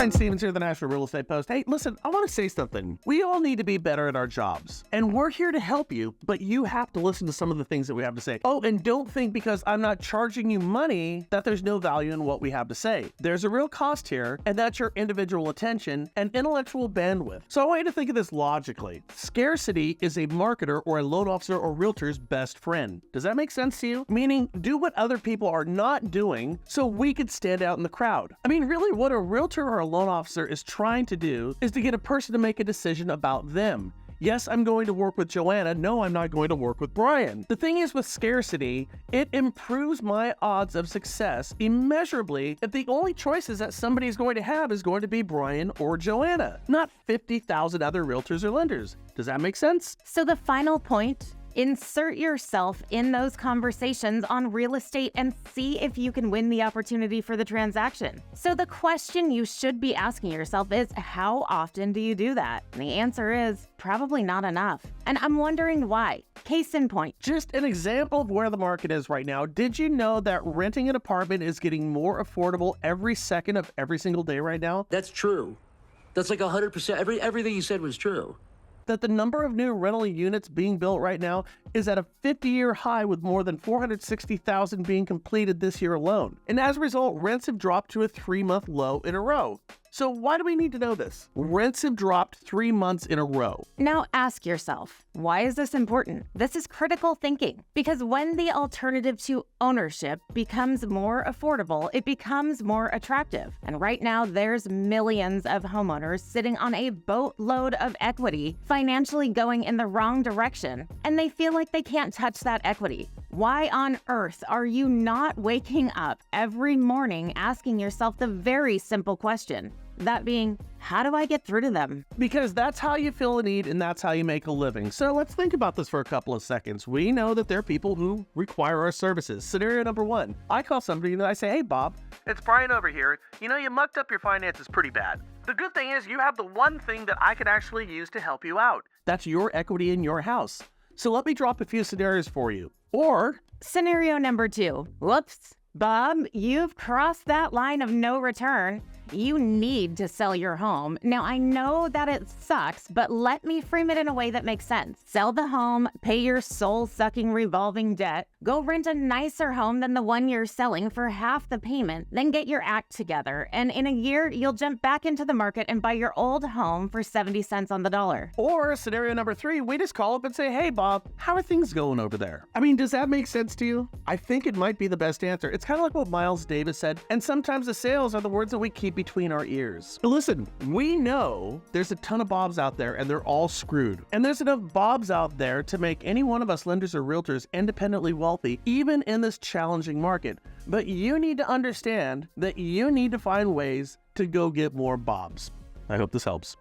Brian Stevens here, the National Real Estate Post. Hey, listen, I want to say something. We all need to be better at our jobs, and we're here to help you, but you have to listen to some of the things that we have to say. Oh, and don't think because I'm not charging you money that there's no value in what we have to say. There's a real cost here, and that's your individual attention and intellectual bandwidth. So I want you to think of this logically. Scarcity is a marketer or a loan officer or realtor's best friend. Does that make sense to you? Meaning, do what other people are not doing so we could stand out in the crowd. I mean, really, what a realtor or a loan officer is trying to do is to get a person to make a decision about them. Yes, I'm going to work with Joanna. No, I'm not going to work with Brian. The thing is with scarcity, it improves my odds of success immeasurably if the only choices that somebody is going to have is going to be Brian or Joanna, not 50,000 other realtors or lenders. Does that make sense? So the final point, insert yourself in those conversations on real estate and see if you can win the opportunity for the transaction. So the question you should be asking yourself is, how often do you do that? And the answer is probably not enough. And I'm wondering why. Case in point. Just an example of where the market is right now. Did you know that renting an apartment is getting more affordable every second of every single day right now? That's true. That's like 100%. Everything you said was true. That the number of new rental units being built right now is at a 50-year high, with more than 460,000 being completed this year alone. And as a result, rents have dropped to a 3-month low in a row. So why do we need to know this? Rents have dropped 3 months in a row. Now ask yourself, why is this important? This is critical thinking, because when the alternative to ownership becomes more affordable, it becomes more attractive. And right now, there's millions of homeowners sitting on a boatload of equity, financially going in the wrong direction, and they feel like they can't touch that equity. Why on earth are you not waking up every morning asking yourself the very simple question? That being, how do I get through to them? Because that's how you fill a need and that's how you make a living. So let's think about this for a couple of seconds. We know that there are people who require our services. Scenario number one, I call somebody and I say, hey, Bob, it's Brian over here. You know, you mucked up your finances pretty bad. The good thing is you have the one thing that I could actually use to help you out. That's your equity in your house. So let me drop a few scenarios for you. Or scenario number two, whoops, Bob, you've crossed that line of no return. You need to sell your home. Now, I know that it sucks, but let me frame it in a way that makes sense. Sell the home, pay your soul-sucking revolving debt, go rent a nicer home than the one you're selling for half the payment, then get your act together. And in a year, you'll jump back into the market and buy your old home for 70 cents on the dollar. Or scenario number three, we just call up and say, hey, Bob, how are things going over there? I mean, does that make sense to you? I think it might be the best answer. It's kind of like what Miles Davis said, and sometimes the sales are the words that we keep between our ears. But listen, we know there's a ton of Bobs out there and they're all screwed. And there's enough Bobs out there to make any one of us lenders or realtors independently wealthy, even in this challenging market. But you need to understand that you need to find ways to go get more Bobs. I hope this helps.